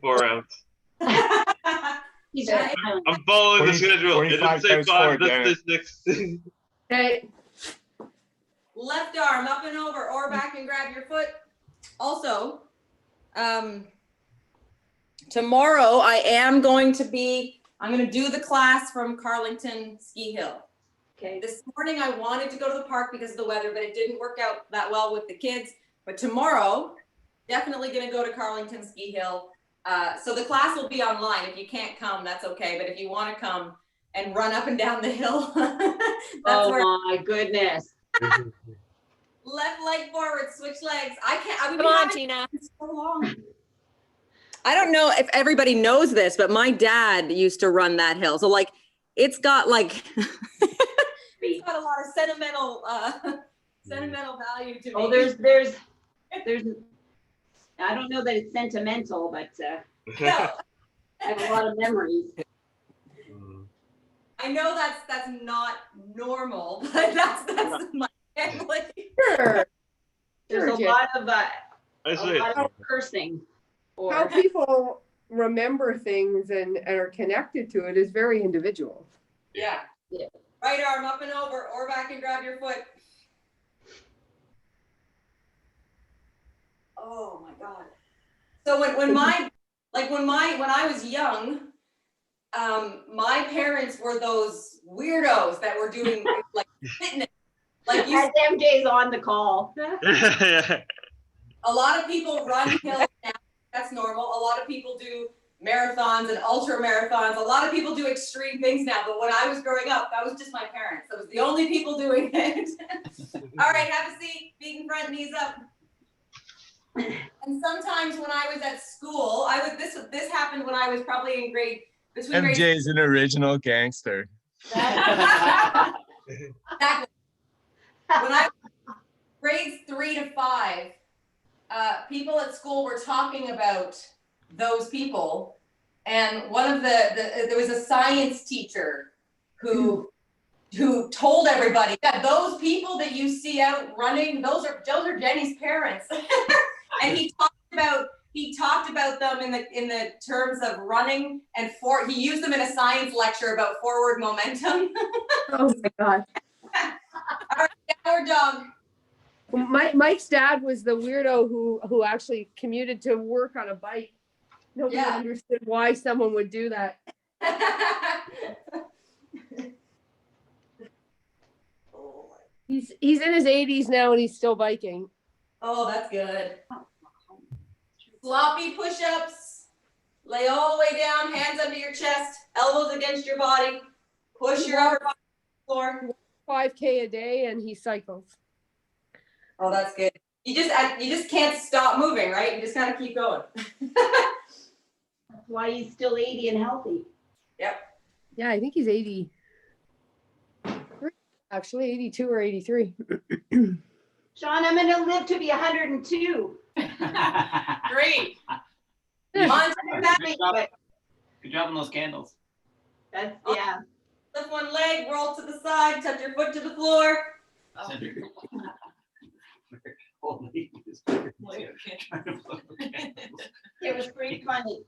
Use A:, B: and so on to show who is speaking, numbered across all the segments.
A: 4 rounds.
B: He's
A: I'm following the schedule. It didn't say 5, that's 6.
C: Okay.
D: Left arm up and over or back and grab your foot. Also, tomorrow I'm going to do the class from Carlington Ski Hill.
B: okay.
D: This morning I wanted to go to the park because of the weather, but it didn't work out that well with the kids. But tomorrow, definitely going to go to Carlington Ski Hill. So the class will be online. If you can't come, that's okay. But if you want to come and run up and down the hill,
B: My goodness.
D: left leg forward, switch legs.
E: Come on, Tina.
D: So long. I don't know if everybody knows this, but my dad used to run that hill. So like, it's got like, it's got a lot of sentimental value to me.
B: Oh, there's, I don't know that it's sentimental, but
D: No.
B: I have a lot of memories.
D: I know that's not normal, but that's my family.
C: Sure.
B: There's a
C: Jen.
B: lot of
A: I say
B: cursing.
C: How people remember things and are connected to it is very individual.
D: Yeah.
B: Yeah.
D: Right arm up and over or back and grab your foot. Oh my God. So when I was young, my parents were those weirdos that were doing like fitness. Like
B: As MJ's on the call.
D: a lot of people run hills now. That's normal. A lot of people do marathons and ultra marathons. A lot of people do extreme things now. But when I was growing up, that was just my parents. That was the only people doing it. All right, have a seat. Feet in front, knees up. And sometimes when I was at school, this happened when I was probably in
F: MJ is an original gangster.
D: Exactly. When I was grades 3 to 5, people at school were talking about those people, and one of there was a science teacher who told everybody that those people that you see out running, those are Jenny's parents. And he talked about them in the terms of running and he used them in a science lecture about forward momentum.
C: Oh my God.
D: All right, downward dog.
C: Mike's dad was the weirdo who actually commuted to work on a bike. Nobody understood why someone would do that. He's in his 80s now and he's still biking.
D: Oh, that's good. Sloppy push-ups. Lay all the way down, hands under your chest, elbows against your body. Push your upper body to the floor.
C: 5K a day and he cycles.
D: Oh, that's good. You just can't stop moving, right? You just gotta keep going.
B: That's why he's still 80 and healthy.
D: Yep.
C: Yeah, I think he's 80. Actually, 82 or 83.
B: Sean, I'm gonna live to be 102.
D: Great. On to the back.
G: Good job on those candles.
B: That's, yeah.
D: Lift one leg, roll to the side, touch your foot to the floor. Oh.
B: It was pretty funny.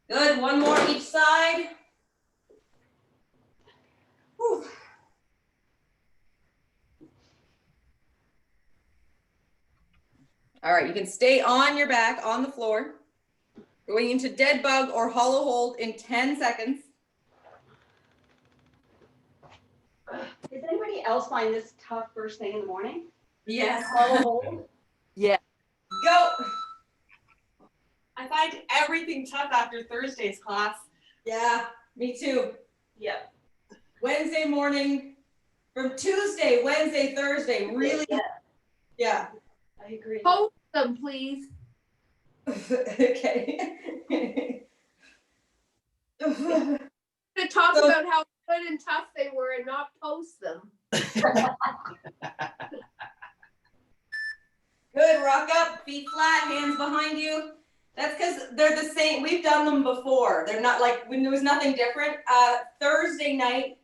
D: Good, one more each side. Whew. All right, you can stay on your back on the floor. Going into dead bug or hollow hold in 10 seconds.
B: Does anybody else find this tough first thing in the morning?
D: Yes.
B: Hollow hold?
C: Yeah.
D: Go.
H: I find everything tough after Thursday's class.
D: Yeah, me too.
H: Yep.
D: Wednesday morning, from Tuesday, Wednesday, Thursday, really. Yeah.
H: I agree.
C: Post them, please.
D: Okay.
C: To talk about how good and tough they were and not post them.
D: Good, rock up, feet flat, hands behind you. That's because they're the same. We've done them before. They're not like, when there was nothing different. Thursday night,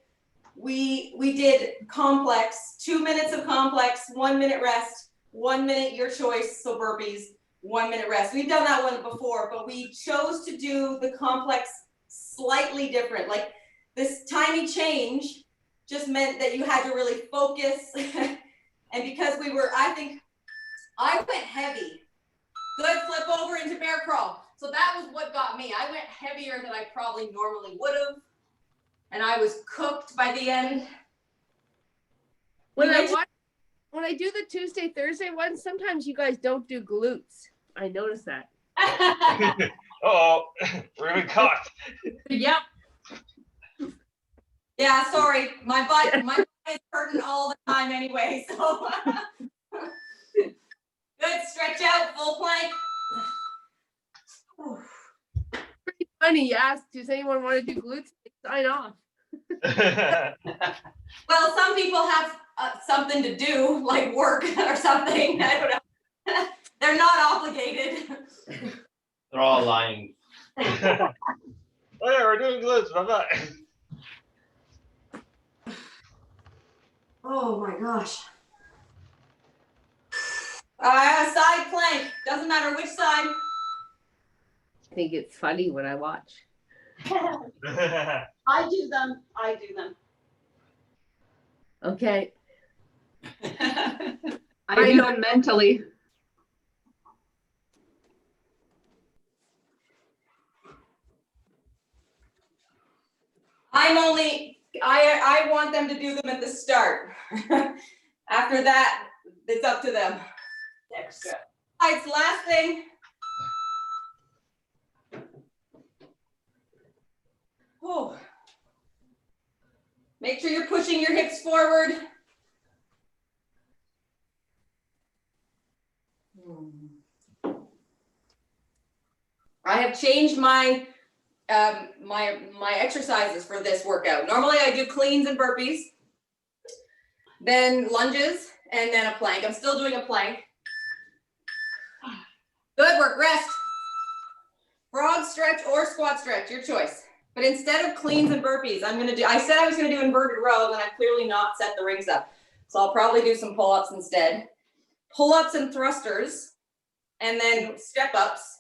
D: we did complex, 2 minutes of complex, 1 minute rest, 1 minute your choice, so burpees, 1 minute rest. We've done that one before, but we chose to do the complex slightly different. Like this tiny change just meant that you had to really focus. And because we were, I think, I went heavy. Good, flip over into bear crawl. So that was what got me. I went heavier than I probably normally would have. And I was cooked by the end.
C: When I do the Tuesday, Thursday one, sometimes you guys don't do glutes. I noticed that.
A: Oh, we're being caught.
D: Yep. Yeah, sorry. My butt is hurting all the time anyway, so. Good, stretch out, full plank.
C: Pretty funny, you asked, does anyone want to do glutes? Sign off.
D: Well, some people have something to do, like work or something. I don't know. They're not obligated.
G: They're all lying.
A: Oh yeah, we're doing glutes. Bye-bye.
D: Oh my gosh. Side plank. Doesn't matter which side.
C: I think it's funny when I watch.
B: I do them.
C: Okay.
E: I do them mentally.
D: I want them to do them at the start. After that, it's up to them. Extra. All right, last thing. Oh. Make sure you're pushing your hips forward. I have changed my my exercises for this workout. Normally I do cleans and burpees, then lunges, and then a plank. I'm still doing a plank. Good work, rest. Frog stretch or squat stretch, your choice. But instead of cleans and burpees, I said I was gonna do inverted row, and I've clearly not set the rings up. So I'll probably do some pull-ups instead. Pull-ups and thrusters, and then step-ups,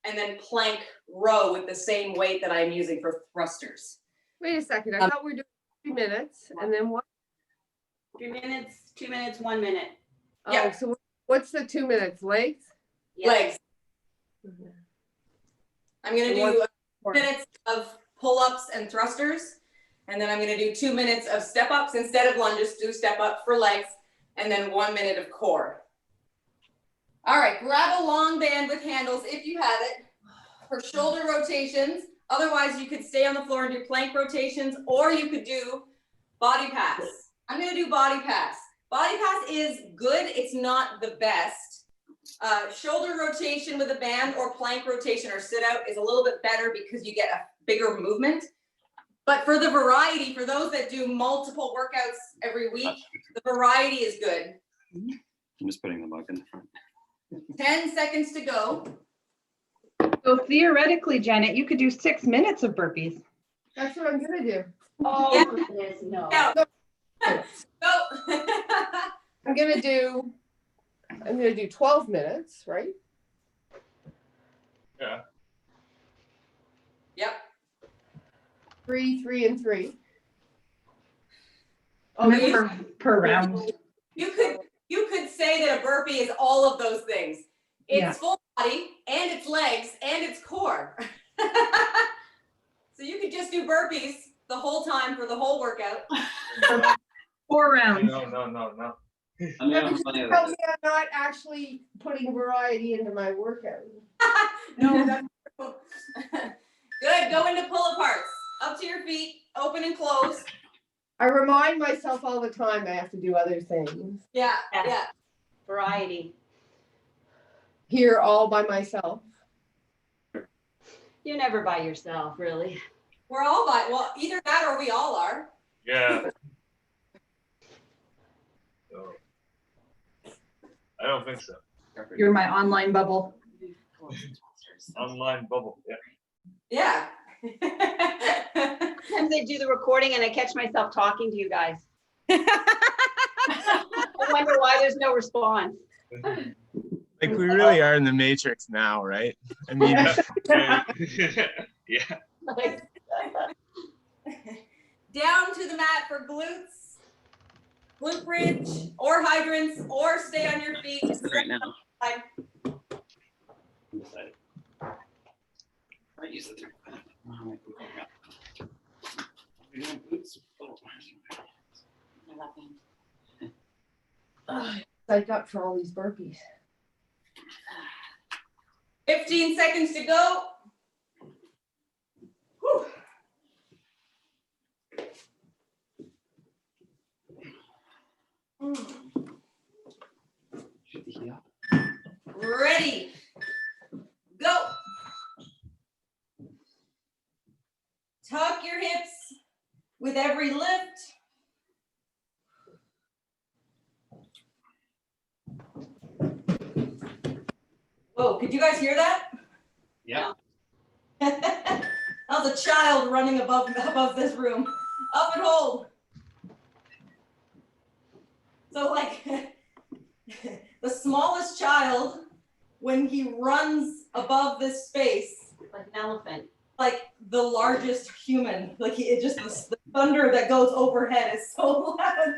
D: and then plank row with the same weight that I'm using for thrusters.
C: Wait a second, I thought we were doing 3 minutes, and then what?
B: 3 minutes, 2 minutes, 1 minute.
C: Oh,
D: Yeah.
C: so what's the 2 minutes? Legs?
B: Yeah.
D: Legs. I'm gonna do 2 minutes of pull-ups and thrusters, and then I'm gonna do 2 minutes of step-ups instead of lunges, do step-up for legs, and then 1 minute of core. All right, grab a long band with handles if you have it for shoulder rotations. Otherwise, you could stay on the floor and do plank rotations, or you could do body pass. I'm gonna do body pass. Body pass is good, it's not the best. Shoulder rotation with a band or plank rotation or sit out is a little bit better because you get a bigger movement. But for the variety, for those that do multiple workouts every week, the variety is good.
G: I'm just putting the mug in the front.
D: 10 seconds to go.
E: So theoretically, Janet, you could do 6 minutes of burpees.
C: That's what I'm gonna do.
B: Oh,
D: Yeah.
B: goodness, no.
D: Go.
C: I'm gonna do 12 minutes, right?
A: Yeah.
D: Yep.
C: 3, 3, and 3.
E: Oh, per round.
D: You could say that a burpee is all of those things. It's
E: Yeah.
D: full body and it's legs and it's core. So you could just do burpees the whole time for the whole workout.
E: 4 rounds.
A: No.
G: I mean, I'm
C: Tell
G: funny
C: me
G: about it.
C: I'm not actually putting variety into my workout.
D: No, that's true. Good, go into pull aparts. Up to your feet, open and close.
C: I remind myself all the time I have to do other things.
D: Yeah,
B: Yes.
D: yeah.
B: Variety.
C: Here all by myself.
B: You're never by yourself, really.
D: We're all well, either that or we all are.
A: Yeah. So, I don't think so.
E: You're my online bubble.
A: Online bubble. Yeah.
D: Yeah.
B: Sometimes I do the recording and I catch myself talking to you guys. I wonder why there's no response.
F: Like we really are in the Matrix now, right? I mean,
A: Yeah.
B: Like,
D: Down to the mat for glutes, glute bridge, or hydrants, or stay on your feet.
G: Right now. Undecided. I use the 35. You're doing glutes? Oh,
C: Psych up for all these burpees.
D: 15 seconds to go. Whew.
G: should be here.
D: Ready. Go. Tuck your hips with every lift. Whoa, could you guys hear that?
G: Yeah.
D: That was a child running above this room. Up and hold. So like the smallest child, when he runs above this space,
B: like an elephant.
D: like the largest human, like it just, the thunder that goes overhead is so loud.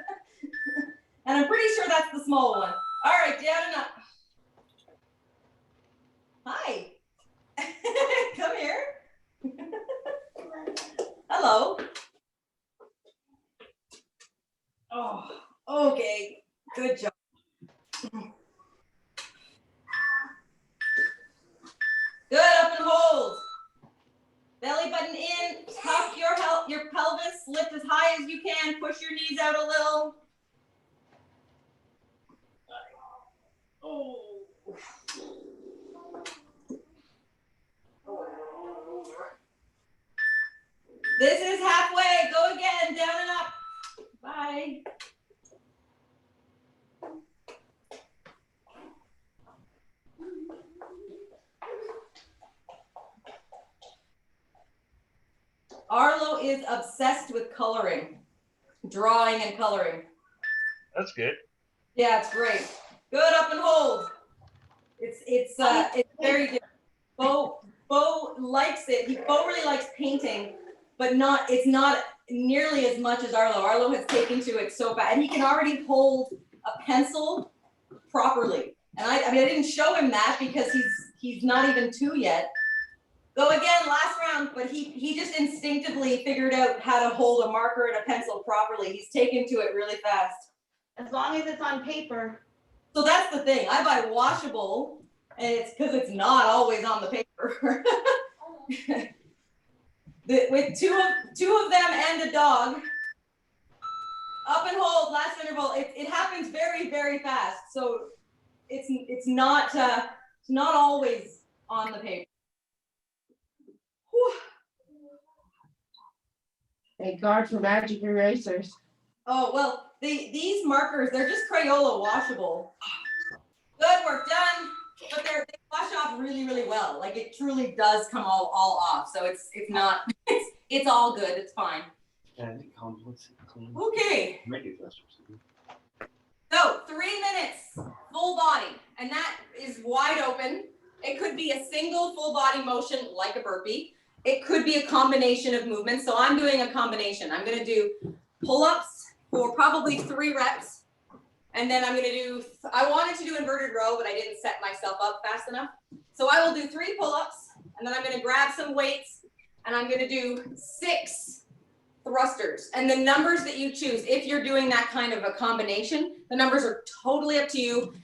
D: And I'm pretty sure that's the small one. All right, down and up. Hi. Come here. Hello. Oh, okay. Good job. Good, up and hold. Belly button in, tuck your pelvis, lift as high as you can, push your knees out a little. Oh. This is halfway. Go again, down and up. Bye. Arlo is obsessed with coloring, drawing and coloring.
A: That's good.
D: Yeah, it's great. Good, up and hold. It's very good. Bo likes it. Bo really likes painting, but it's not nearly as much as Arlo. Arlo has taken to it so bad, and he can already hold a pencil properly. And I mean, I didn't show him that because he's not even 2 yet. Go again, last round, but he just instinctively figured out how to hold a marker and a pencil properly. He's taken to it really fast.
B: As long as it's on paper.
D: So that's the thing. I buy washable, and it's because it's not always on the paper. With two of them and a dog. Up and hold, last interval. It happens very, very fast. So it's not always on the paper. Whew.
C: Thank God for magic erasers.
D: Oh, well, these markers, they're just Crayola washable. Good, we're done. But they wash off really, really well. Like it truly does come all off. So it's not, it's all good. It's fine. Okay. So 3 minutes, full body. And that is wide open. It could be a single full body motion like a burpee. It could be a combination of movements. So I'm doing a combination. I'm going to do pull-ups for probably 3 reps. And then I'm going to do, I wanted to do inverted row, but I didn't set myself up fast enough. So I will do 3 pull-ups, and then I'm going to grab some weights, and I'm going to do 6 thrusters. And the numbers that you choose, if you're doing that kind of a combination, the numbers are totally up to you.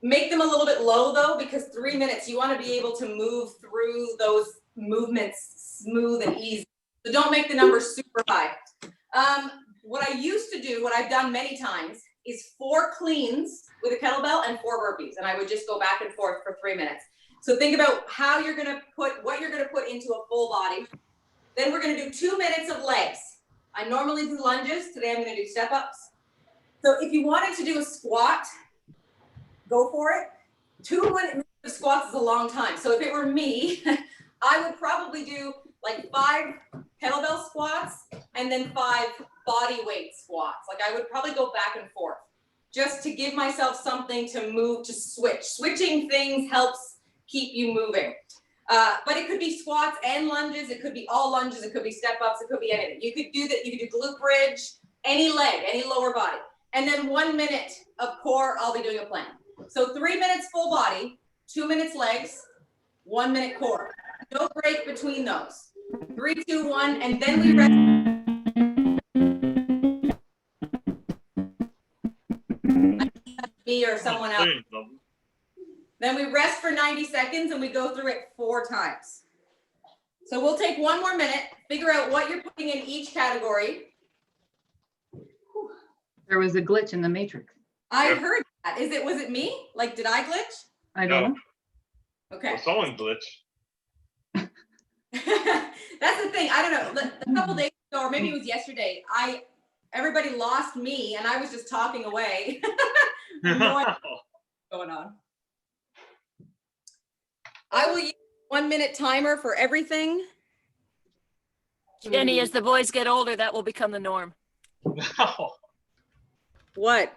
D: Make them a little bit low though, because 3 minutes, you want to be able to move through those movements smooth and easy. So don't make the numbers super high. What I used to do, what I've done many times, is 4 cleans with a kettlebell and 4 burpees. And I would just go back and forth for 3 minutes. So think about how you're going to what you're going to put into a full body. Then we're going to do 2 minutes of legs. I normally do lunges. Today I'm going to do step ups. So if you wanted to do a squat, go for it. 2 minutes of squats is a long time. So if it were me, I would probably do like 5 kettlebell squats and then 5 body weight squats. Like I would probably go back and forth just to give myself something to move, to switch. Switching things helps keep you moving. But it could be squats and lunges. It could be all lunges. It could be step ups. It could be anything. You could do that. You could do glute bridge, any leg, any lower body. And then 1 minute of core, I'll be doing a plank. So 3 minutes full body, 2 minutes legs, 1 minute core. No break between those. 3, 2, 1, and then we rest. Me or someone else. Then we rest for 90 seconds and we go through it 4 times. So we'll take 1 more minute, figure out what you're putting in each category.
E: There was a glitch in the matrix.
D: I heard that. Was it me? Like, did I glitch?
E: I don't know.
D: Okay.
A: Well, someone glitched.
D: That's the thing. I don't know. A couple days ago, or maybe it was yesterday, everybody lost me and I was just talking away. No idea what's going on. I will use 1 minute timer for everything.
I: Jenny, as the boys get older, that will become the norm.
A: No.
D: What?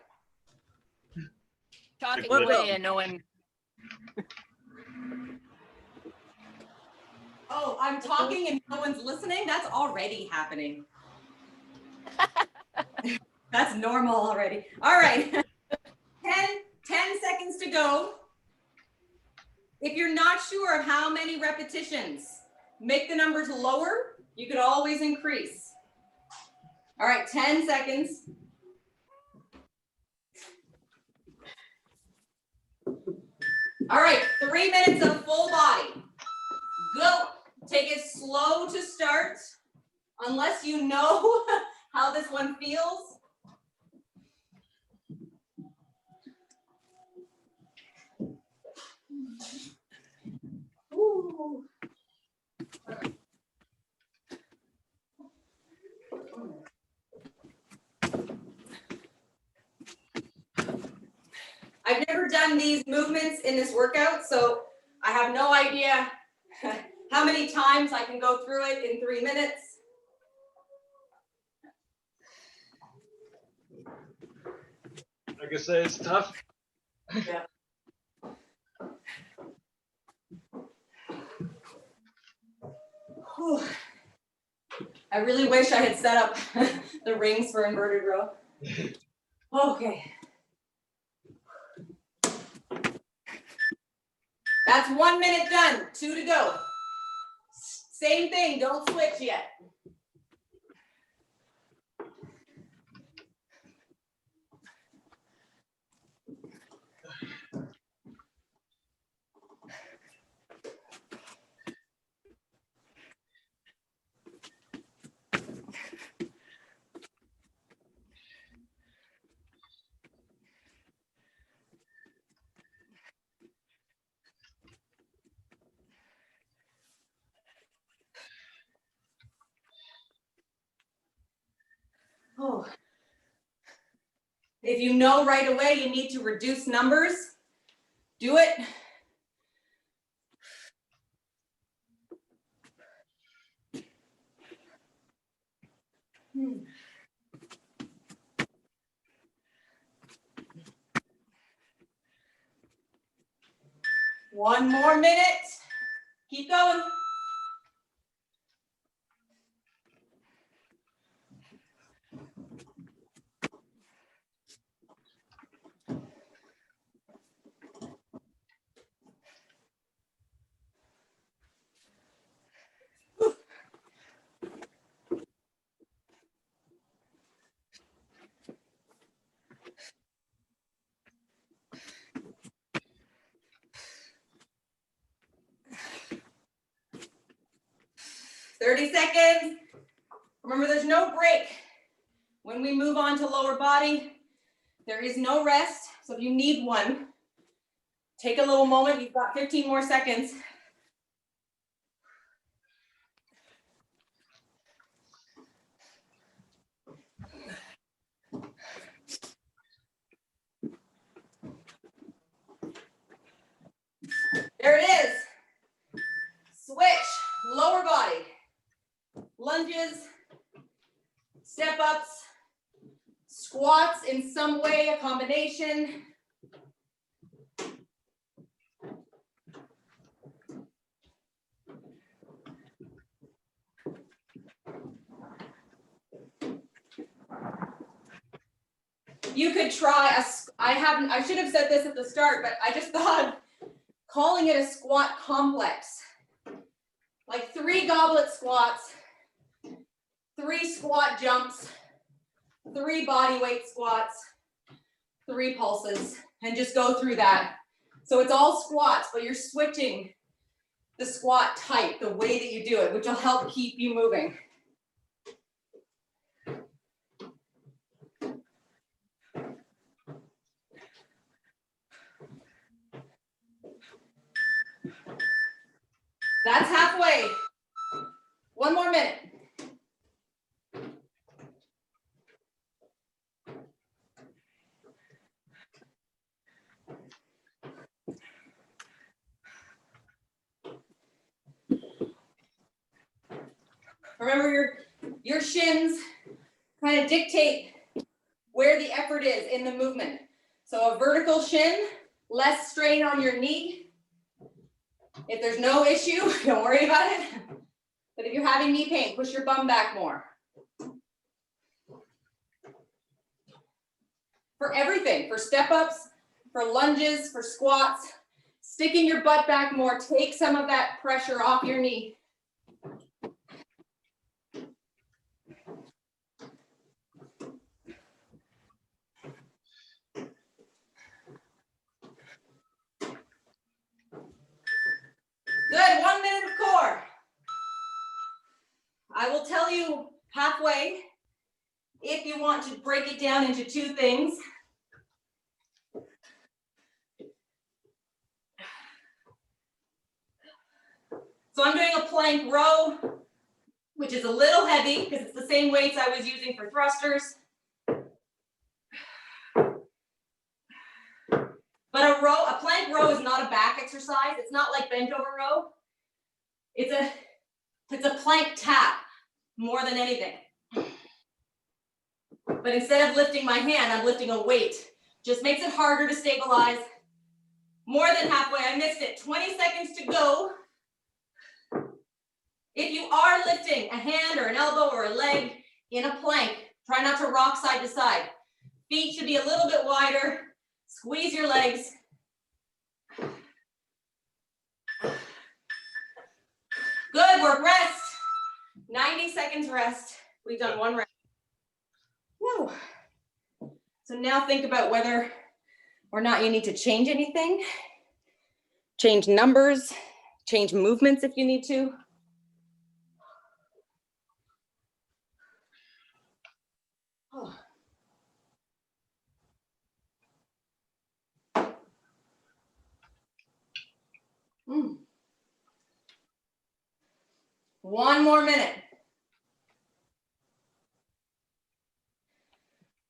I: Talking
A: What?
I: away and no one.
D: Oh, I'm talking and no one's listening? That's already happening. That's normal already. All right. 10 seconds to go. If you're not sure of how many repetitions, make the numbers lower. You could always increase. All right, 10 seconds. All right, 3 minutes of full body. Go. Take it slow to start, unless you know how this one feels. Ooh. I've never done these movements in this workout, so I have no idea how many times I can go through it in 3 minutes.
A: Like I say, it's tough.
D: Yeah. Whew. I really wish I had set up the rings for inverted row. Okay. That's 1 minute done, 2 to go. Same thing, don't switch yet. Oh. If you know right away you need to reduce numbers, do it. One more minute. Keep going. $30 seconds. Remember, there's no break. When we move on to lower body, there is no rest. So if you need one, take a little moment. You've got 15 more seconds. There it is. Switch, lower body. squats in some way, a combination. You could try I should have said this at the start, but I just thought calling it a squat complex. Like 3 goblet squats, 3 squat jumps, 3 body weight squats, 3 pulses, and just go through that. So it's all squats, but you're switching the squat type, the way that you do it, which will help keep you moving. That's halfway. 1 more minute. Remember, your shins kind of dictate where the effort is in the movement. So a vertical shin, less strain on your knee. If there's no issue, don't worry about it. But if you're having knee pain, push your bum back more. For everything, for step-ups, for lunges, for squats, sticking your butt back more, take some of that pressure off your knee. Good, 1 minute of core. I will tell you halfway if you want to break it down into 2 things. So I'm doing a plank row, which is a little heavy because it's the same weights I was using for thrusters. But a plank row is not a back exercise. It's not like bent over row. It's a plank tap more than anything. But instead of lifting my hand, I'm lifting a weight. Just makes it harder to stabilize. More than halfway, I missed it. 20 seconds to go. If you are lifting a hand or an elbow or a leg in a plank, try not to rock side to side. Feet should be a little bit wider. Squeeze your legs. Good work, rest. 90 seconds rest. We've done 1 rest. Woo. So now think about whether or not you need to change anything. Change numbers, change movements if you need to. Oh. Mm. 1 more minute.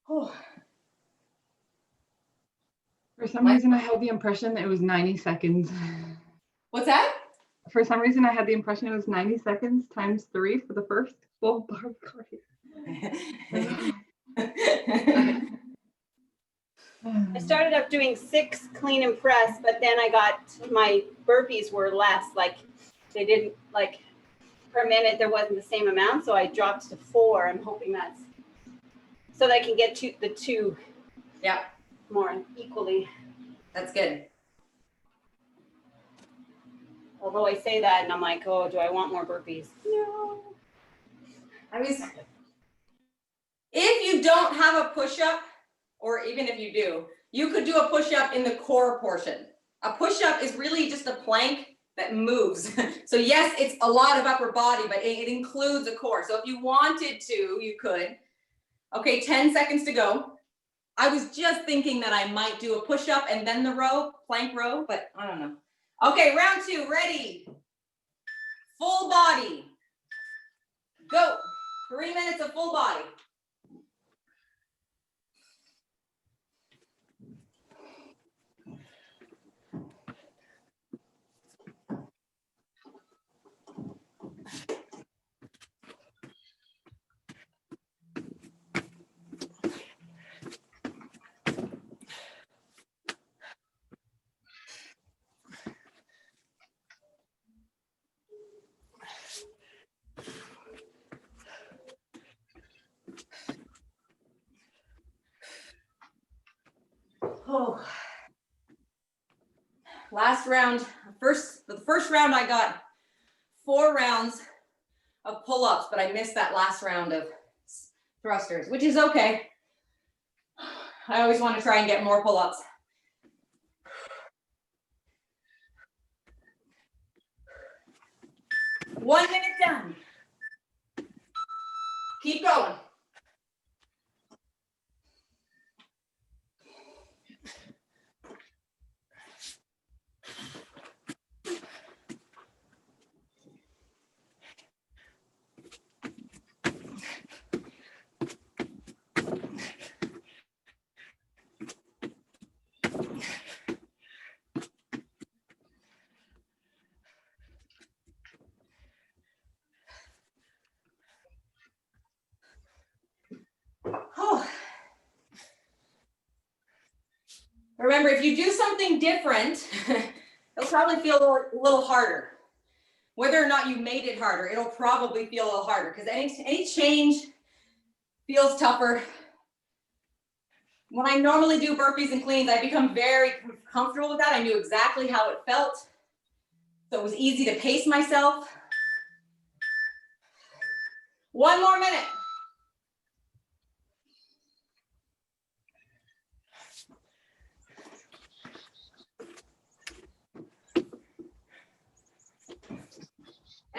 D: Oh.
E: For some reason, I had the impression that it was 90 seconds.
D: What's that?
E: For some reason, I had the impression it was 90 seconds times 3 for the first full bar cardio.
J: I started up doing 6 clean and press, but then I got my burpees were less, like they didn't, like per minute there wasn't the same amount, so I dropped to 4. I'm hoping that's so that I can get to the 2 more equally.
D: That's good.
J: Although I say that and I'm like, oh, do I want more burpees? No.
D: If you don't have a push-up, or even if you do, you could do a push-up in the core portion. A push-up is really just a plank that moves. So yes, it's a lot of upper body, but it includes a core. So if you wanted to, you could. Okay, 10 seconds to go. I was just thinking that I might do a push-up and then the row, plank row, but I don't know. Okay, round 2, ready. Full body. Go. 3 minutes of full body. Oh. Last round, the first round I got 4 rounds of pull-ups, but I missed that last round of thrusters, which is okay. I always want to try and get more pull-ups. One minute done. Keep going. Oh. Remember, if you do something different, it'll probably feel a little harder. Whether or not you made it harder, it'll probably feel a little harder because any change feels tougher. When I normally do burpees and cleans, I become very comfortable with that. I knew exactly how it felt. So it was easy to pace myself. 1 more minute.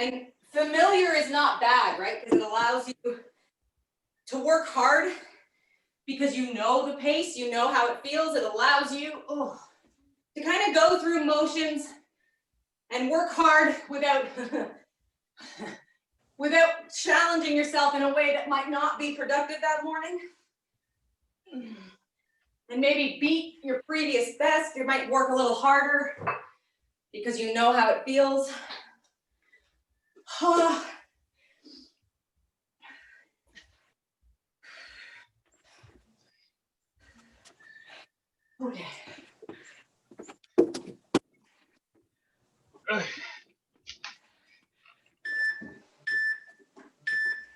D: And familiar is not bad, right? Because it allows you to work hard because you know the pace, you know how it feels. It allows you to kind of go through motions and work hard without, without challenging yourself in a way that might not be productive that morning. And maybe beat your previous best. You might work a little harder because you know how it feels. Okay.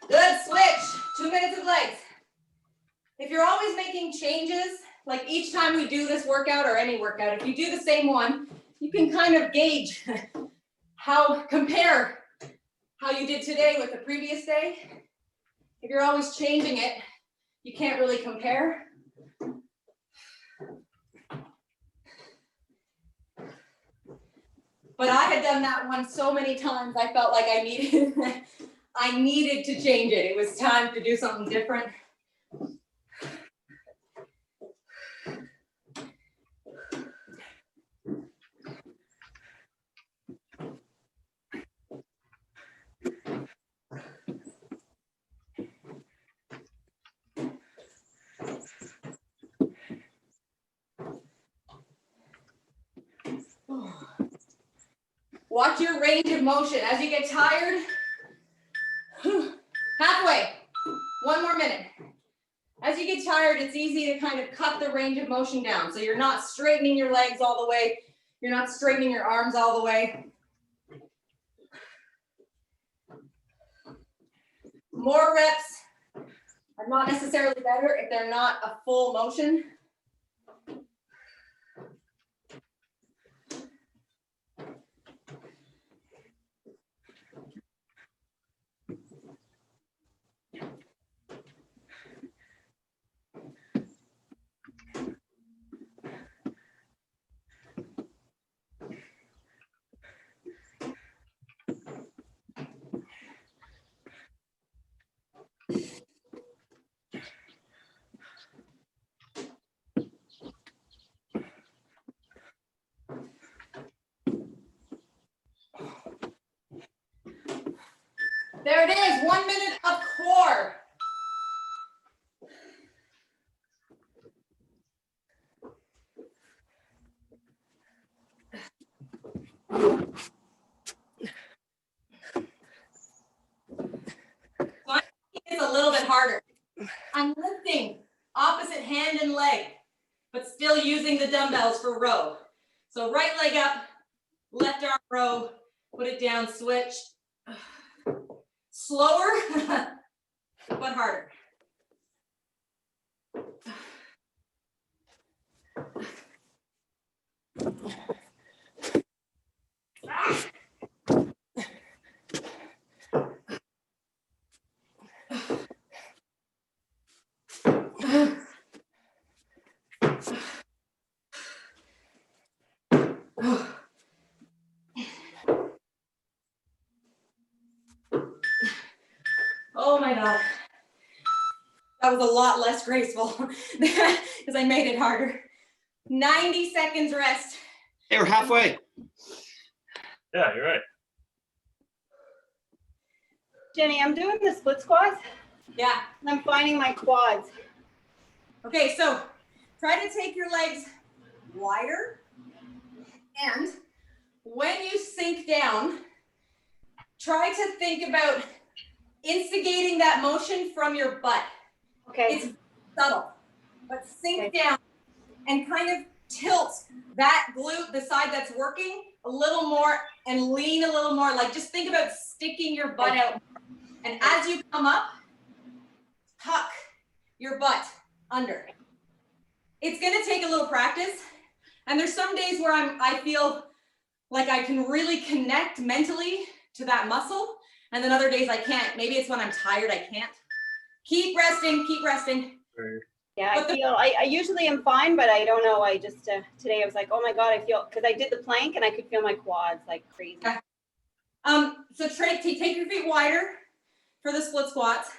D: Good, switch. 2 minutes of legs. If you're always making changes, like each time we do this workout or any workout, if you do the same one, you can kind of gauge compare how you did today with the previous day. If you're always changing it, you can't really compare. But I had done that one so many times, I felt like I needed to change it. It was time to do something different. Watch your range of motion. As you get tired, halfway, 1 more minute. As you get tired, it's easy to kind of cut the range of motion down. So you're not straightening your legs all the way. You're not straightening your arms all the way. More reps are not necessarily better if they're not a full motion. There it is, 1 minute of core. So I'm making this a little bit harder. I'm lifting opposite hand and leg, but still using the dumbbells for row. So right leg up, left arm row, put it down, switch. Slower, but harder. Oh my God. That was a lot less graceful because I made it harder. 90 seconds rest.
G: Hey, we're halfway.
A: Yeah, you're right.
J: Jenny, I'm doing the split squats.
D: Yeah.
J: And I'm finding my quads.
D: Okay, so try to take your legs wider. And when you sink down, try to think about instigating that motion from your butt.
J: Okay.
D: It's subtle, but sink down and kind of tilt that glute, the side that's working, a little more and lean a little more. Like just think about sticking your butt out. And as you come up, tuck your butt under. It's gonna take a little practice. And there's some days where I feel like I can really connect mentally to that muscle. And then other days I can't. Maybe it's when I'm tired, I can't. Keep resting, keep resting.
J: Yeah, I usually am fine, but I don't know. I just, today I was like, oh my God, I feel, because I did the plank and I could feel my quads like crazy.
D: Okay. So take your feet wider for the split squats.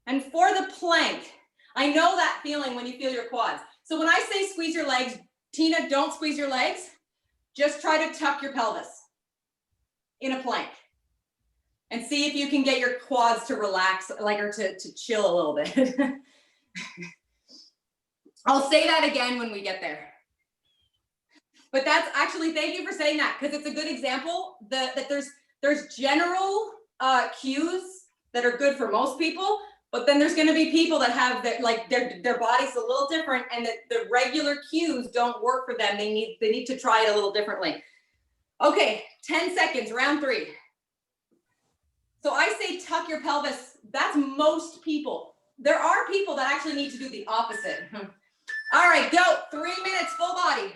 D: And for the plank, I know that feeling when you feel your quads. So when I say squeeze your legs, Tina, don't squeeze your legs. Just try to tuck your pelvis in a plank. And see if you can get your quads to relax, like, or to chill a little bit. I'll say that again when we get there. But that's actually, thank you for saying that, because it's a good example that there's general cues that are good for most people, but then there's gonna be people that have their body's a little different and that the regular cues don't work for them. They need to try it a little differently. Okay, 10 seconds, round 3. So I say tuck your pelvis. That's most people. There are people that actually need to do the opposite. All right, go. 3 minutes, full body.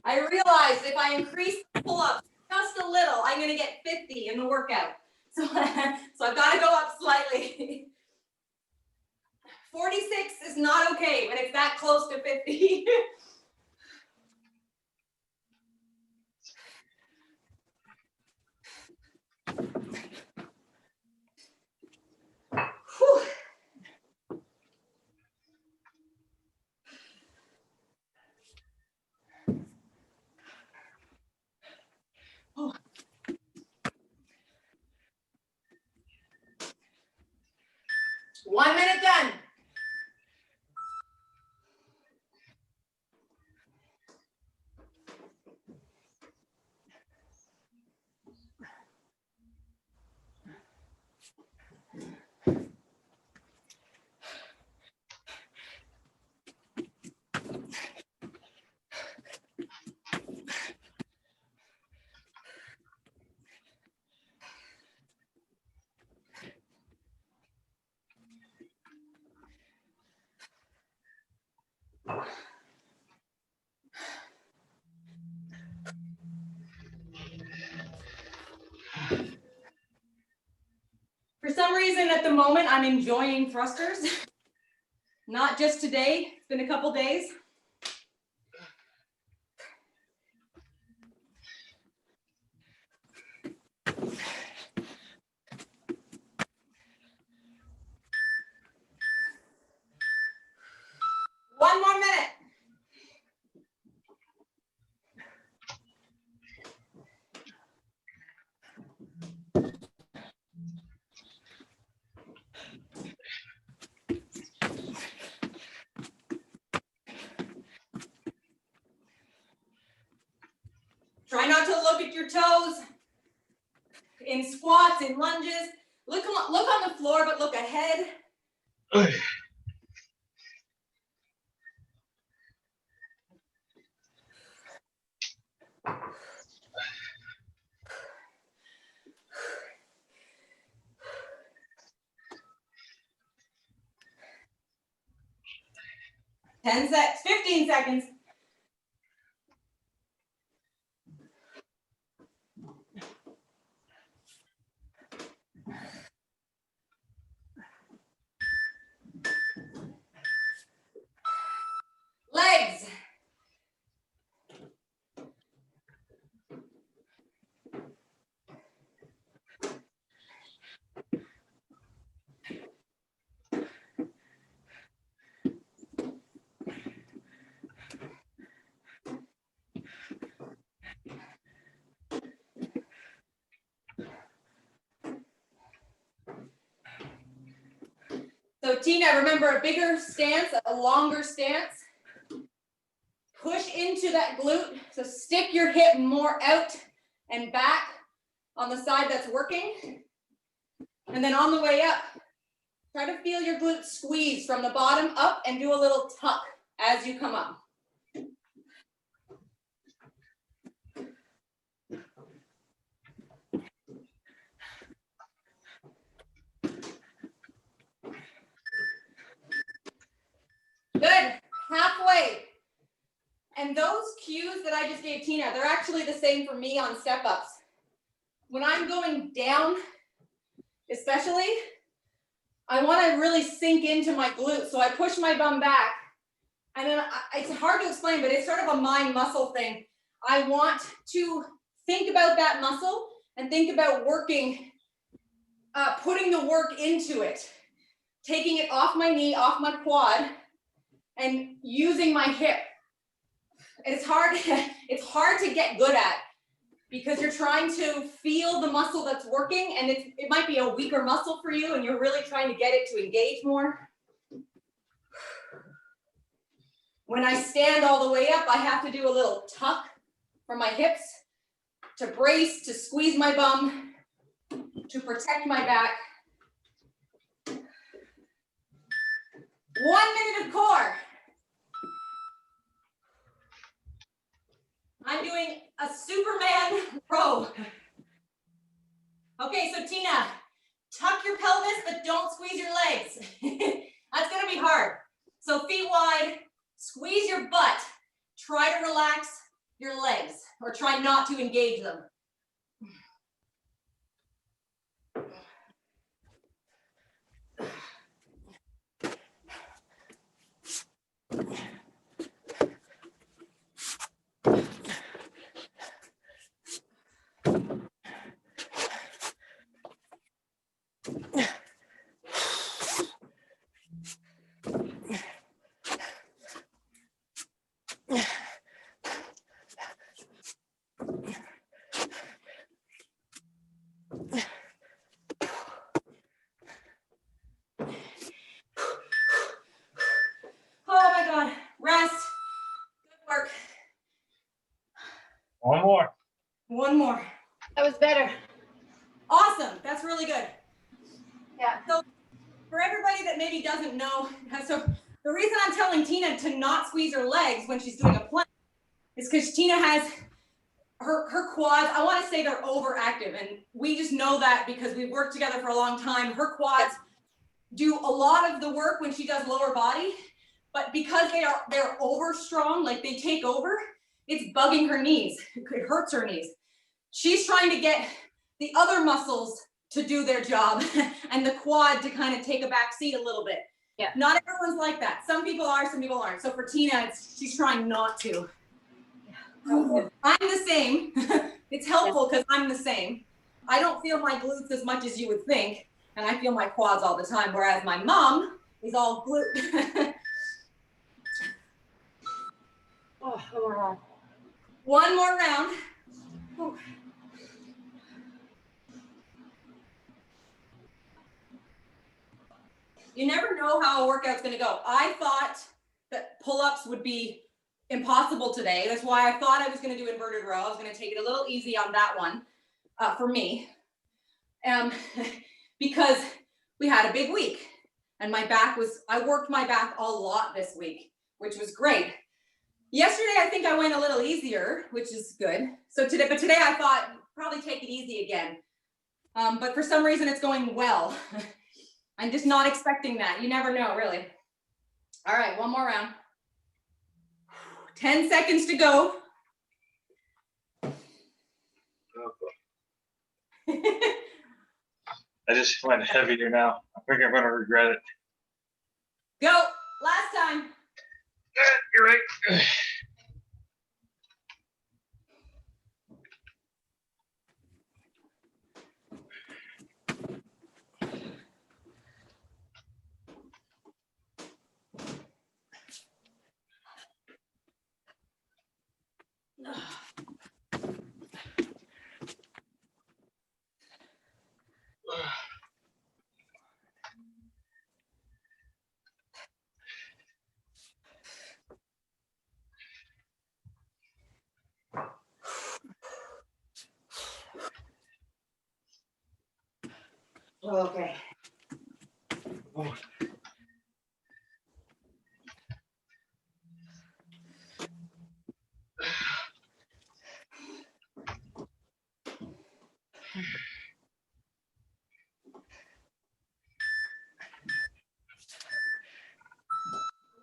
D: I realized if I increase the pull-ups just a little, I'm gonna get 50 in the workout. So I've got to go up slightly. 46 is not okay when it's that close to 50. Whew. Oh. One minute done. For some reason at the moment, I'm enjoying thrusters. Not just today, it's been a couple days. One more minute. Try not to look at your toes in squats, in lunges. Look on the floor, but look ahead. 10 seconds, 15 seconds. So Tina, remember a bigger stance, a longer stance. Push into that glute. So stick your hip more out and back on the side that's working. And then on the way up, try to feel your glutes squeeze from the bottom up and do a little tuck as you come up. Good, halfway. And those cues that I just gave Tina, they're actually the same for me on step-ups. When I'm going down, especially, I want to really sink into my glutes. So I push my bum back. And then it's hard to explain, but it's sort of a mind muscle thing. I want to think about that muscle and think about working, putting the work into it, taking it off my knee, off my quad, and using my hip. It's hard to get good at because you're trying to feel the muscle that's working, and it might be a weaker muscle for you and you're really trying to get it to engage more. When I stand all the way up, I have to do a little tuck for my hips to brace, to squeeze my bum, to protect my back. 1 minute of core. I'm doing a Superman row. Okay, so Tina, tuck your pelvis, but don't squeeze your legs. That's gonna be hard. So feet wide, squeeze your butt. Try to relax your legs, or try not to engage them. Oh my God, rest, good work.
A: One more.
D: One more.
J: That was better.
D: Awesome, that's really good.
J: Yeah.
D: So for everybody that maybe doesn't know, so the reason I'm telling Tina to not squeeze her legs when she's doing a plank is because Tina has her quads, I want to say they're overactive, and we just know that because we've worked together for a long time. Her quads do a lot of the work when she does lower body, but because they're over strong, like they take over, it's bugging her knees. It hurts her knees. She's trying to get the other muscles to do their job and the quad to kind of take a back seat a little bit.
J: Yeah.
D: Not everyone's like that. Some people are, some people aren't. So for Tina, she's trying not to. I'm the same. It's helpful because I'm the same. I don't feel my glutes as much as you would think, and I feel my quads all the time, whereas my mom is all glute.
J: Oh, one more.
D: One more round. Whew. You never know how a workout's gonna go. I thought that pull-ups would be impossible today. That's why I thought I was gonna do inverted row. I was gonna take it a little easy on that one for me. Because we had a big week and I worked my back a lot this week, which was great. Yesterday, I think I went a little easier, which is good. So today I thought probably take it easy again. But for some reason it's going well. I'm just not expecting that. You never know, really. All right, one more round. 10 seconds to go.
A: I just went heavier now. I think I'm gonna regret it.
D: Go, last time.
A: You're right.
D: Okay.
A: Oh.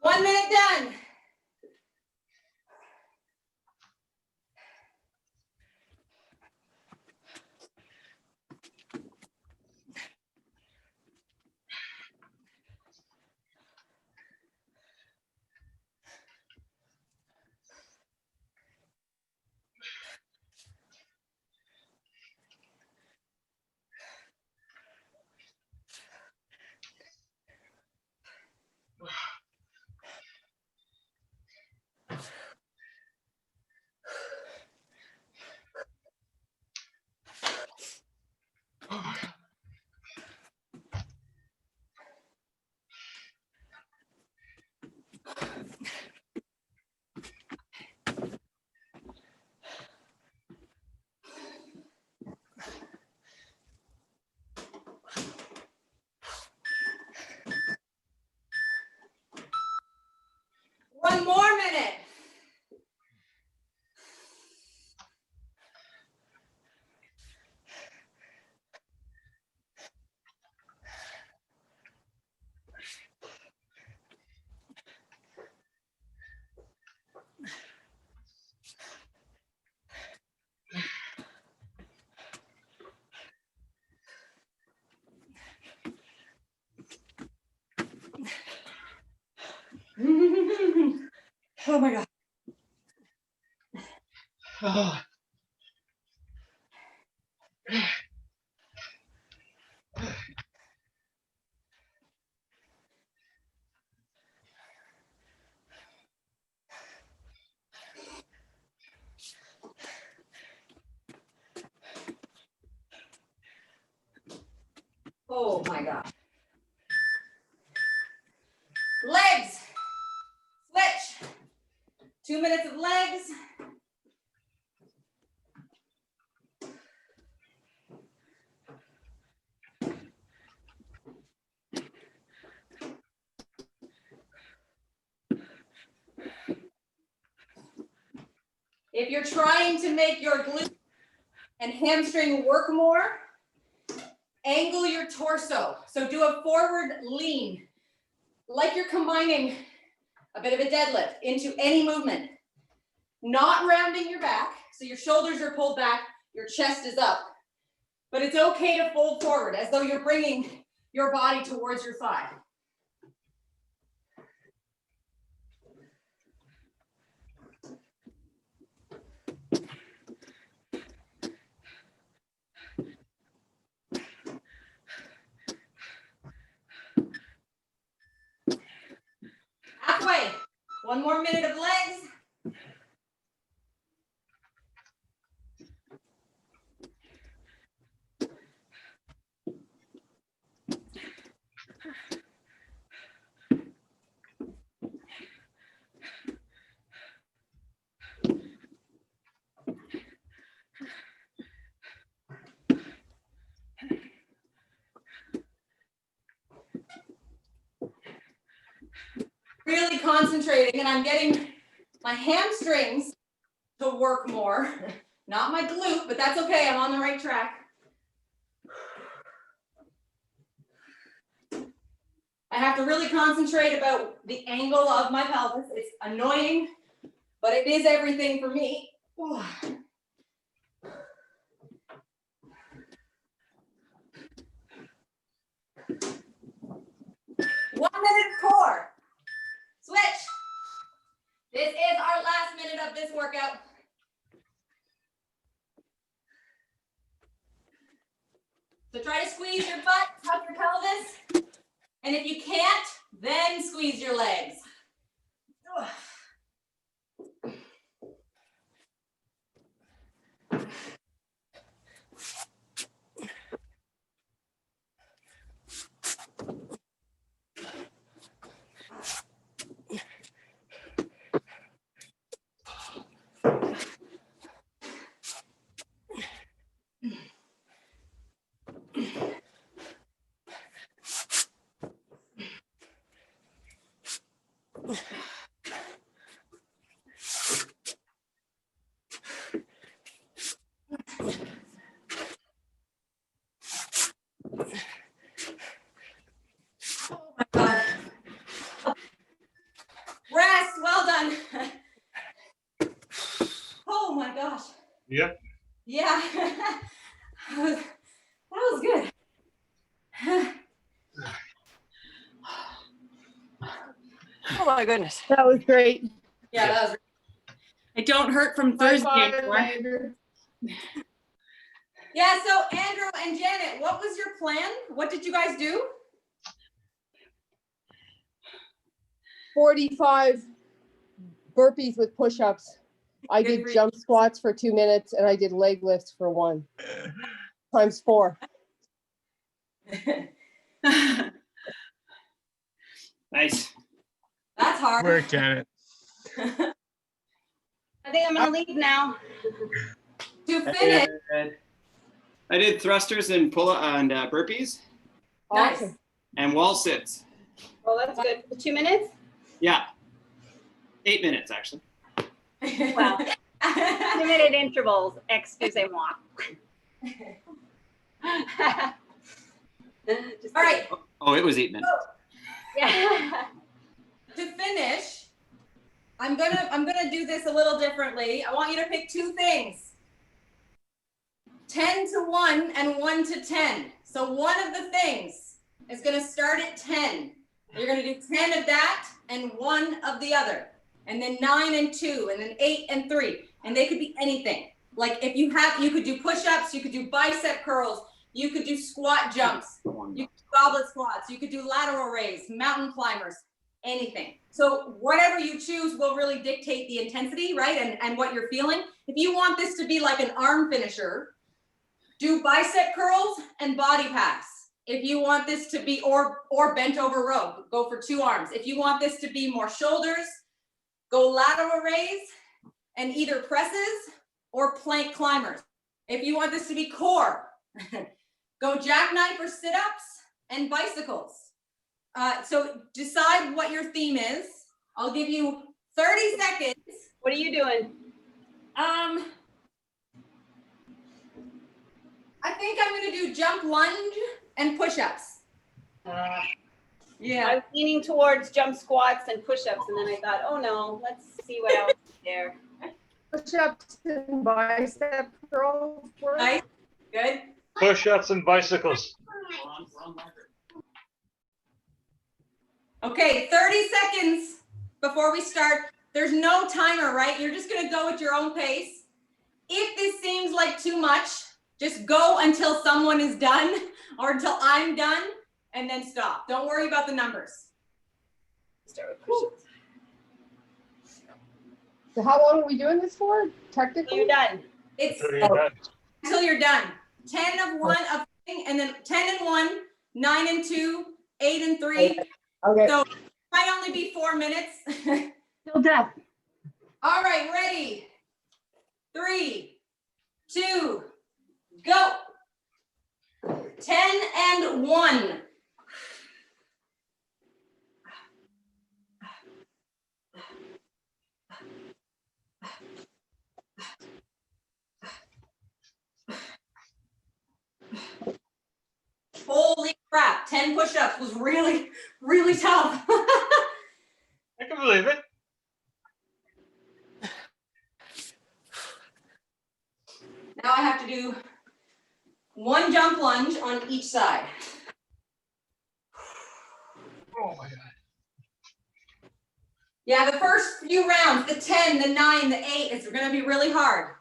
D: One minute done. One more minute. Oh my God.
A: Oh.
D: Oh my God. Legs. Switch. 2 minutes of legs. If you're trying to make your glute and hamstring work more, angle your torso. So do a forward lean, like you're combining a bit of a deadlift into any movement. Not rounding your back, so your shoulders are pulled back, your chest is up. But it's okay to fold forward as though you're bringing your body towards your thigh. Halfway. 1 more minute of legs. Really concentrating, and I'm getting my hamstrings to work more. Not my glute, but that's okay. I'm on the right track. I have to really concentrate about the angle of my pelvis. It's annoying, but it is everything for me. 1 minute core. Switch. This is our last minute of this workout. So try to squeeze your butt, tuck your pelvis. And if you can't, then squeeze your legs. done. Oh my gosh.
A: Yep.
D: Yeah. That was good.
I: Oh my goodness.
C: That was great.
D: Yeah, that was.
H: I don't hurt from
C: High
H: Thursday
C: five,
H: anymore.
C: Andrew.
D: Yeah, so Andrew and Janet, what was your plan? What did you guys do?
C: 45 burpees with push-ups. I
D: Good
C: did
D: for you.
C: jump squats for 2 minutes and I did leg lifts for 1 times 4.
G: Nice.
D: That's hard.
F: Work, Janet.
J: I think I'm gonna leave now.
D: To finish,
G: I did thrusters and pull and burpees
D: nice.
C: Awesome.
G: and wall sits.
J: Well, that's good. 2 minutes?
G: Yeah. 8 minutes actually.
J: Well, 2-minute intervals, excusez-moi. Just
D: All right,
G: Oh, it was 8 minutes.
J: Yeah.
D: to finish, I'm gonna do this a little differently. I want you to pick 2 things. 10 to 1 and 1 to 10. So one of the things is gonna start at 10. You're gonna do 10 of that and 1 of the other. And then 9 and 2, and then 8 and 3. And they could be anything. Like if you could do push-ups, you could do bicep curls, you could do squat jumps, you could do goblet squats, you could do lateral raise, mountain climbers, anything. So whatever you choose will really dictate the intensity, right? And what you're feeling. If you want this to be like an arm finisher, do bicep curls and body pass. If you want this to be, or bent over row, go for 2 arms. If you want this to be more shoulders, go lateral raise and either presses or plank climbers. If you want this to be core, go jackknife or sit-ups and bicycles. So decide what your theme is. I'll give you 30 seconds.
J: What are you doing?
D: I think I'm gonna do jump lunge and push-ups.
J: I
D: Yeah.
J: was leaning towards jump squats and push-ups, and then I thought, oh no, let's see what else is there.
C: Push-ups and bicep curls.
D: Nice. Good.
A: Push-ups and bicycles.
D: Okay, 30 seconds before we start. There's no timer, right? You're just gonna go at your own pace. If this seems like too much, just go until someone is done or until I'm done and then stop. Don't worry about the numbers.
J: Start with push-ups.
C: So how long are we doing this for, technically?
J: You're done.
D: It's
A: Until you're done.
D: until you're done. 10 of 1 of thing, and then 10 and 1, 9 and 2, 8 and 3.
C: Okay.
D: So it might only be 4 minutes.
E: Till death.
D: All right, ready? 3, 2, go. 10 and 1. Holy crap, 10 push-ups was really, really tough.
A: I can believe it.
D: Now I have to do 1 jump lunge on each side.
A: Oh my God.
D: Yeah, the first few rounds, the 10, the 9, the 8, it's gonna be really hard.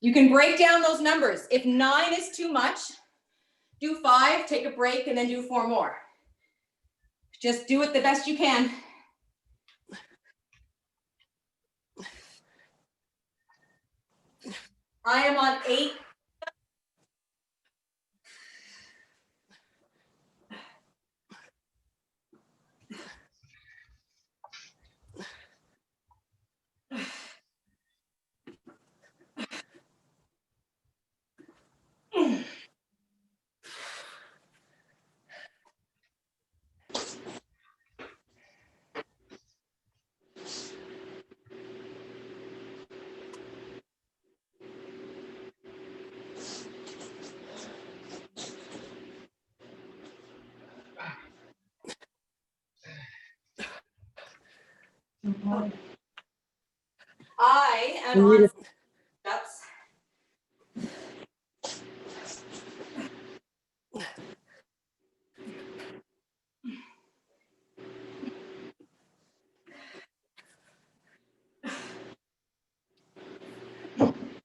D: You can break down those numbers. If 9 is too much, do 5, take a break, and then do 4 more. Just do it the best you can. I am on 8. I am on steps.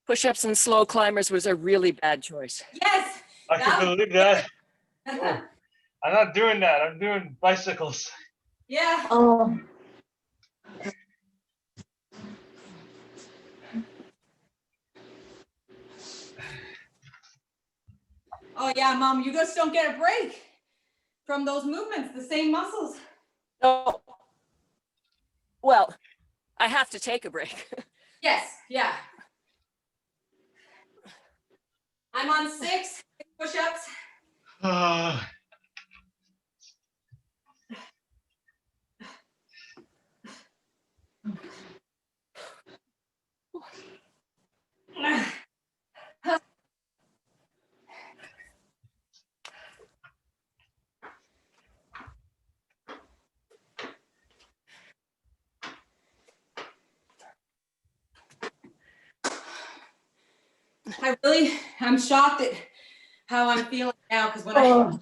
I: Push-ups and slow climbers was a really bad choice.
D: Yes.
A: I can believe that. I'm not doing that. I'm doing bicycles.
D: Yeah.
C: Oh.
D: Oh yeah, Mom, you just don't get a break from those movements, the same muscles.
I: No. Well, I have to take a break.
D: Yes, yeah. I'm on 6 push-ups. I'm shocked at how I'm feeling now, because when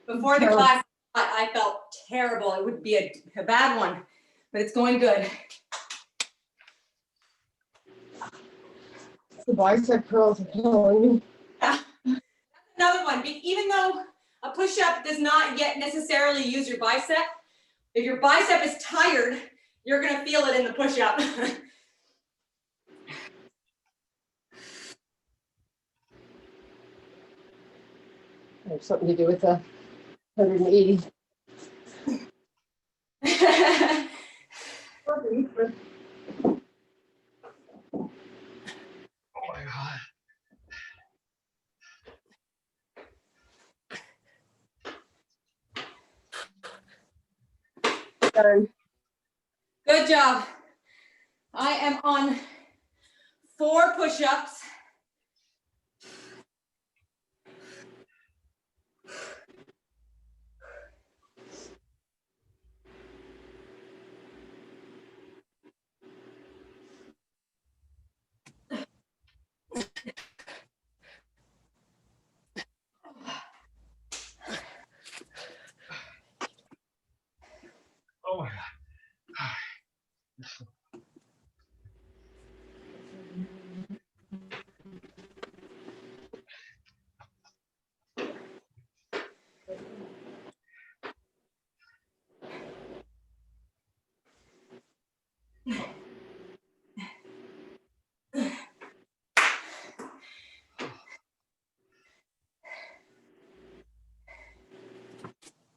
D: before the class, I felt terrible. It would be a bad one, but it's going good.
C: The bicep curls are killing me.
D: That's another one. Even though a push-up does not yet necessarily use your bicep, if your bicep is tired, you're gonna feel it in the push-up.
C: There's something to do with the 180.
A: Oh my God.
C: Done.
D: Good job. I am on 4 push-ups.
A: Oh my God.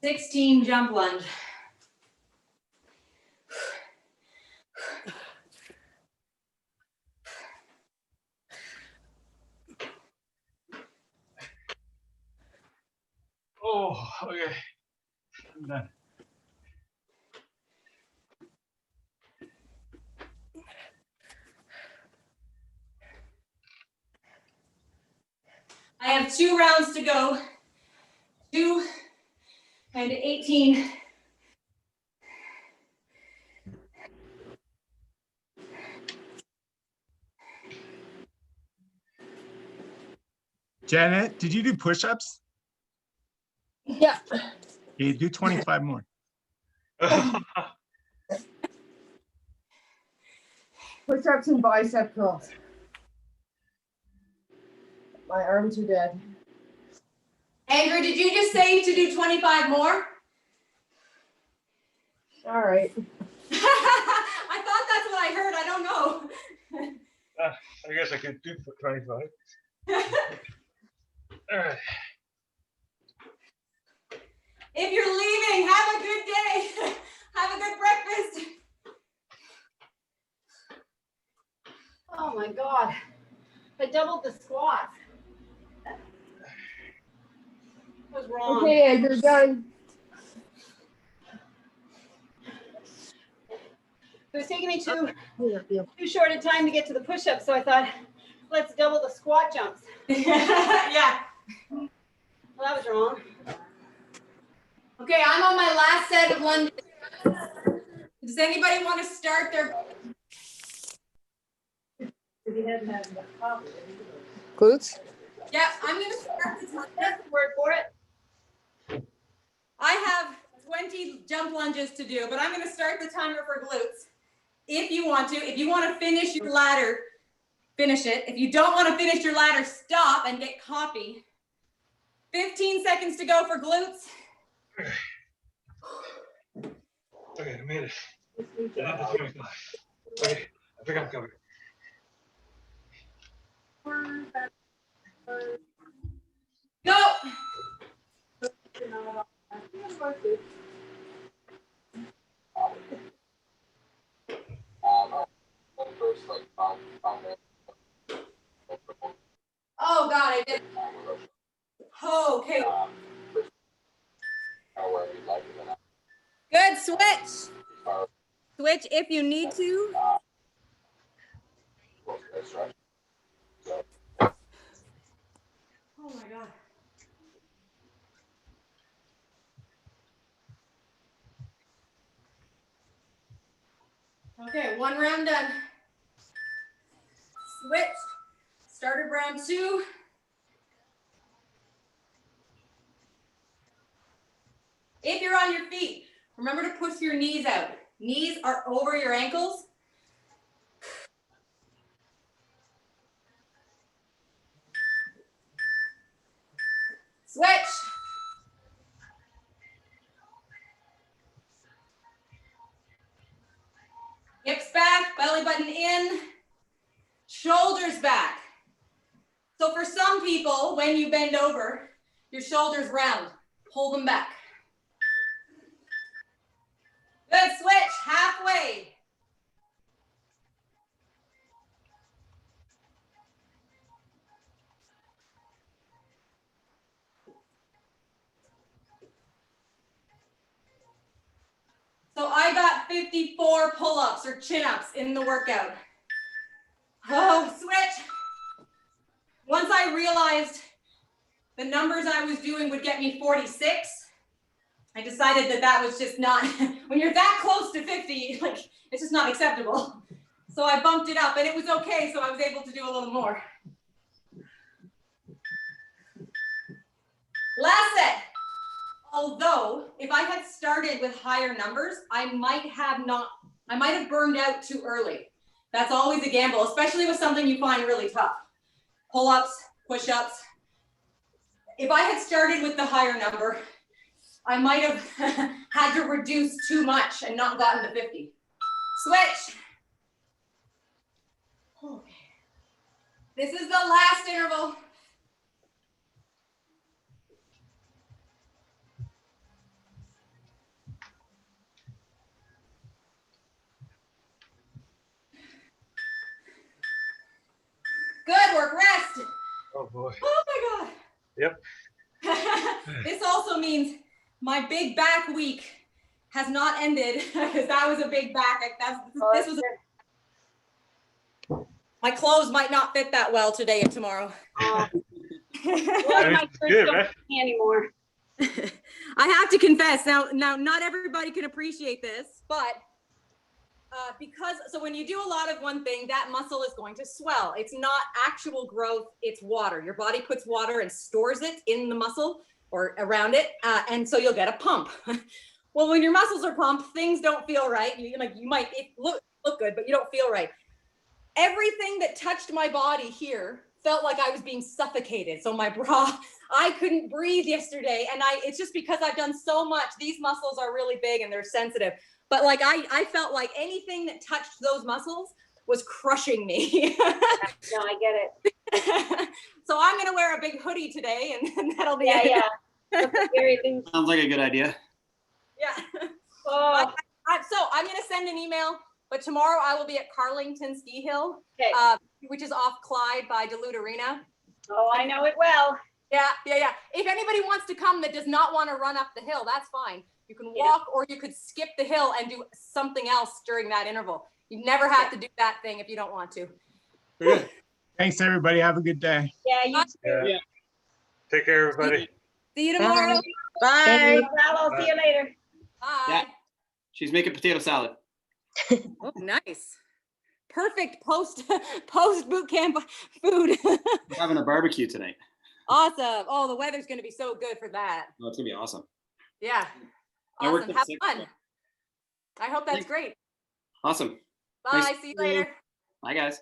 D: 16 jump lunge.
A: Oh, okay. I'm done.
D: I have 2 rounds to go. 2 and 18.
F: Janet, did you do push-ups?
C: Yeah.
F: Yeah, do 25 more.
C: Push-ups and bicep curls. My arms are dead.
D: Andrew, did you just say to do 25 more?
C: All right.
D: I thought that's what I heard. I don't know.
A: I guess I could do 25. All right.
D: If you're leaving, have a good day. Have a good breakfast. Oh my God. I doubled the squats. What was wrong?
C: Okay, Andrew, done.
J: It was taking me too short a time to get to the push-ups, so I thought, let's double the squat jumps.
D: Yeah.
J: Well, that was wrong.
D: Okay, I'm on my last set of lunges. Does anybody want to start their?
C: Glutes?
D: Yeah, I'm gonna start the timer.
J: Word for it.
D: I have 20 jump lunges to do, but I'm gonna start the timer for glutes. If you want to finish your ladder, finish it. If you don't want to finish your ladder, stop and get coffee. 15 seconds to go for glutes.
A: Okay, I made it. I did the 25. Okay, I think I'm covered.
D: Go. Oh God, I did. Oh, okay. Good, switch. Switch if you need to. Oh my God. Okay, one round done. Switch. Started round 2. If you're on your feet, remember to push your knees out. Knees are over your ankles. Switch. Hips back, belly button in, shoulders back. So for some people, when you bend over, your shoulders round. Pull them back. Good, switch, halfway. So I got 54 pull-ups or chin-ups in the workout. Oh, switch. Once I realized the numbers I was doing would get me 46, I decided that that was just not, when you're that close to 50, like, it's just not acceptable. So I bumped it up and it was okay, so I was able to do a little more. Last set. Although, if I had started with higher numbers, I might have burned out too early. That's always a gamble, especially with something you find really tough. Pull-ups, push-ups. If I had started with the higher number, I might have had to reduce too much and not gotten to 50. Switch. Okay. This is the last interval. Good work, rest.
A: Oh boy.
D: Oh my God.
A: Yep.
D: This also means my big back week has not ended because that was a big back. My clothes might not fit that well today and tomorrow.
J: Well,
A: That
J: my
A: is
J: shirts
A: good,
J: don't
A: right?
J: fit me anymore.
D: I have to confess now, not everybody can appreciate this, but so when you do a lot of one thing, that muscle is going to swell. It's not actual growth, it's water. Your body puts water and stores it in the muscle or around it, and so you'll get a pump. Well, when your muscles are pumped, things don't feel right. You might look good, but you don't feel right. Everything that touched my body here felt like I was being suffocated. So my bra, I couldn't breathe yesterday, and it's just because I've done so much. These muscles are really big and they're sensitive. But like I felt like anything that touched those muscles was crushing me.
J: No, I get it.
D: So I'm gonna wear a big hoodie today, and that'll be it.
J: Yeah. Very loose.
G: Sounds like a good idea.
D: Yeah.
J: Oh,
D: So I'm gonna send an email, but tomorrow I will be at Carlington Ski Hill,
J: okay.
D: which is off Clyde by Duluth Arena.
J: Oh, I know it well.
D: Yeah. If anybody wants to come that does not want to run up the hill, that's fine. You can walk or you could skip the hill and do something else during that interval. You never have to do that thing if you don't want to.
A: Good.
F: Thanks, everybody. Have a good day.
J: Yeah, you too.
A: Yeah. Take care, everybody.
D: See you tomorrow.
C: Bye.
J: I'll see you later.
D: Bye.
G: Yeah. She's making potato salad.
D: Oh, nice. Perfect post boot camp food.
G: We're having a barbecue tonight.
D: Awesome. Oh, the weather's going to be so good for that.
G: Oh, it's gonna be awesome.
D: Yeah.
G: I worked
D: Awesome.
G: at
D: Have
G: 6,
D: fun.
G: so-
D: I hope that's
G: Thanks.
D: great.
G: Awesome.
D: Bye.
G: Nice
D: See you
G: to meet you.
D: later.
G: Bye, guys.